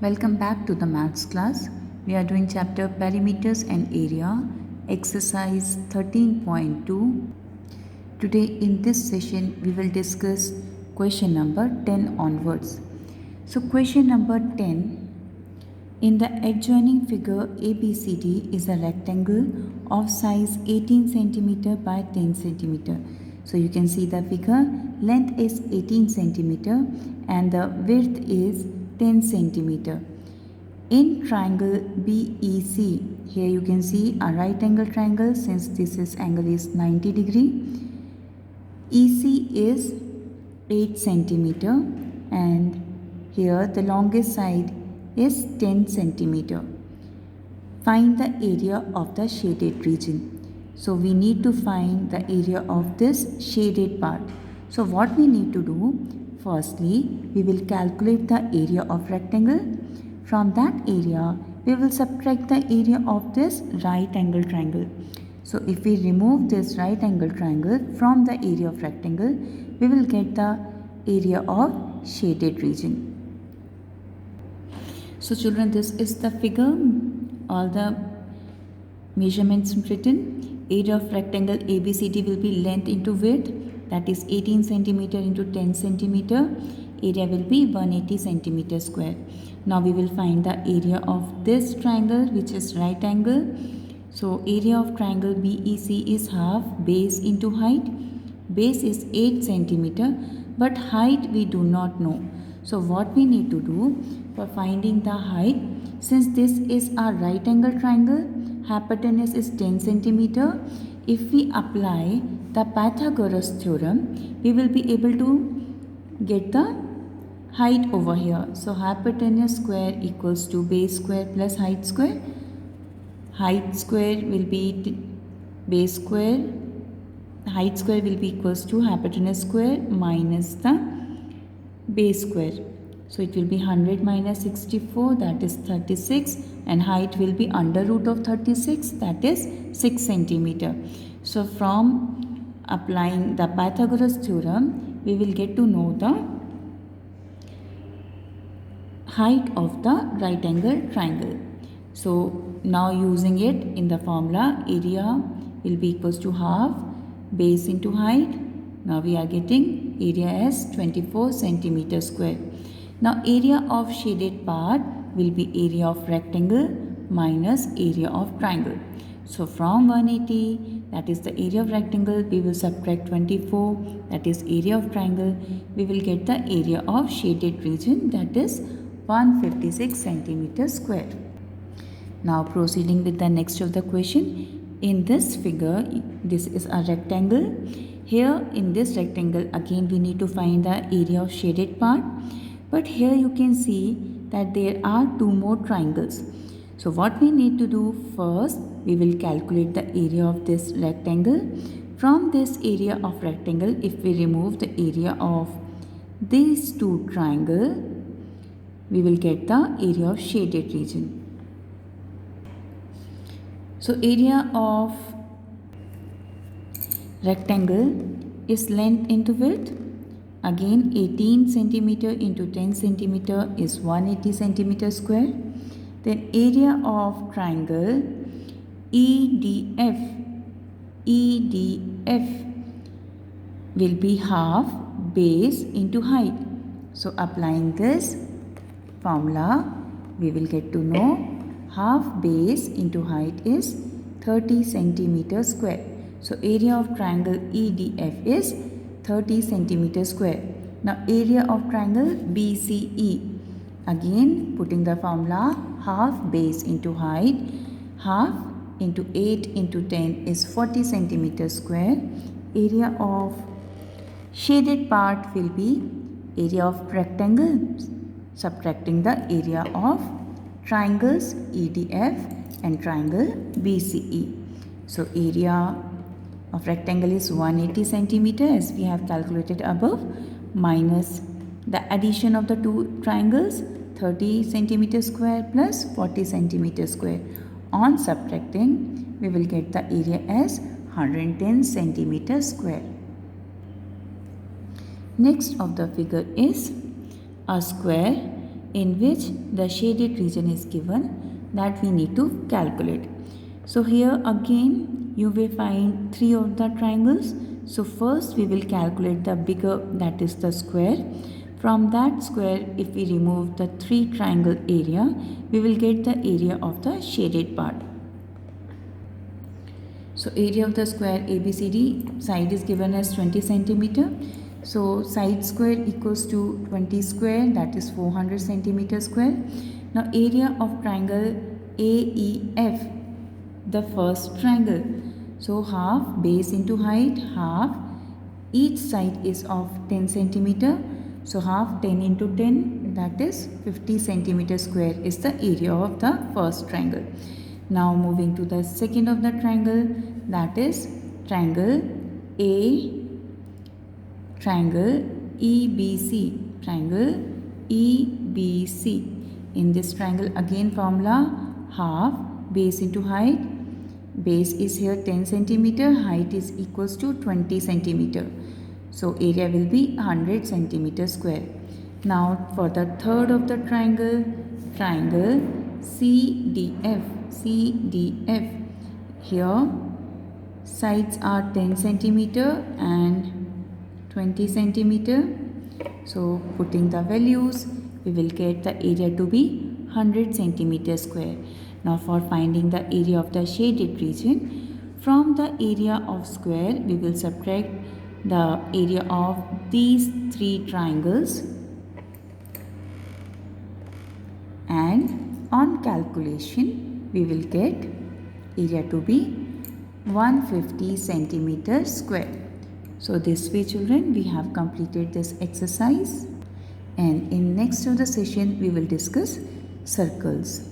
Welcome back to the maths class. We are doing chapter perimeters and area, exercise 13.2. Today in this session we will discuss question number 10 onwards. So question number 10, in the adjoining figure ABCD is a rectangle of size 18 cm by 10 cm. So you can see the figure, length is 18 cm and the width is 10 cm. In triangle BEC, here you can see a right angle triangle. Since this angle is 90 degree, EC is 8 cm and here the longest side is 10 cm. Find the area of the shaded region. So we need to find the area of this shaded part. So what we need to do, firstly we will calculate the area of rectangle. From that area we will subtract the area of this right angle triangle. So if we remove this right angle triangle from the area of rectangle, we will get the area of shaded region. So children, this is the figure, all the measurements written. Area of rectangle ABCD will be length into width, that is 18 cm into 10 cm. Area will be 180 cm square. Now we will find the area of this triangle, which is right angle. So area of triangle BEC is half base into height. Base is 8 cm, but height we do not know. So what we need to do for finding the height, since this is a right angle triangle, hypotenuse is 10 cm. If we apply the Pythagoras theorem, we will be able to get the height over here. So hypotenuse square equals to base square plus height square. Height square will be base square. Height square will be equals to hypotenuse square minus the base square. So it will be 100 minus 64, that is 36, and height will be under root of 36, that is 6 cm. So from applying the Pythagoras theorem, we will get to know the height of the right angle triangle. So now using it in the formula, area will be equals to half base into height. Now we are getting area as 24 cm square. Now area of shaded part will be area of rectangle minus area of triangle. So from 180, that is the area of rectangle, we will subtract 24, that is area of triangle. We will get the area of shaded region, that is 156 cm square. Now proceeding with the next of the question. In this figure, this is a rectangle. Here in this rectangle, again we need to find the area of shaded part. But here you can see that there are two more triangles. So what we need to do, first we will calculate the area of this rectangle. From this area of rectangle, if we remove the area of these two triangles, we will get the area of shaded region. So area of rectangle is length into width. Again 18 cm into 10 cm is 180 cm square. Then area of triangle EDF will be half base into height. So applying this formula, we will get to know half base into height is 30 cm square. So area of triangle EDF is 30 cm square. Now area of triangle BCE, again putting the formula, half base into height, half into 8 into 10 is 40 cm square. Area of shaded part will be area of rectangle, subtracting the area of triangles EDF and triangle BCE. So area of rectangle is 180 cm as we have calculated above, minus the addition of the two triangles 30 cm square plus 40 cm square. On subtracting, we will get the area as 110 cm square. Next of the figure is a square in which the shaded region is given that we need to calculate. So here again you will find three of the triangles. So first we will calculate the bigger, that is the square. From that square, if we remove the three triangle area, we will get the area of the shaded part. So area of the square ABCD, side is given as 20 centimeter. So side square equals to 20 square, that is 400 centimeter square. Now area of triangle AEF, the first triangle. So half base into height, half. Each side is of 10 centimeter. So half 10 into 10, that is 50 centimeter square is the area of the first triangle. Now moving to the second of the triangle, that is triangle EBC, triangle EBC. In this triangle again formula, half base into height. Base is here 10 centimeter, height is equals to 20 centimeter. So area will be 100 centimeter square. Now for the third of the triangle, triangle CDF. Here sides are 10 centimeter and 20 centimeter. So putting the values, we will get the area to be 100 centimeter square. Now for finding the area of the shaded region, from the area of square, we will subtract the area of these three triangles, and on calculation, we will get area to be 150 centimeter square. So this way children, we have completed this exercise, and in next of the session, we will discuss circles.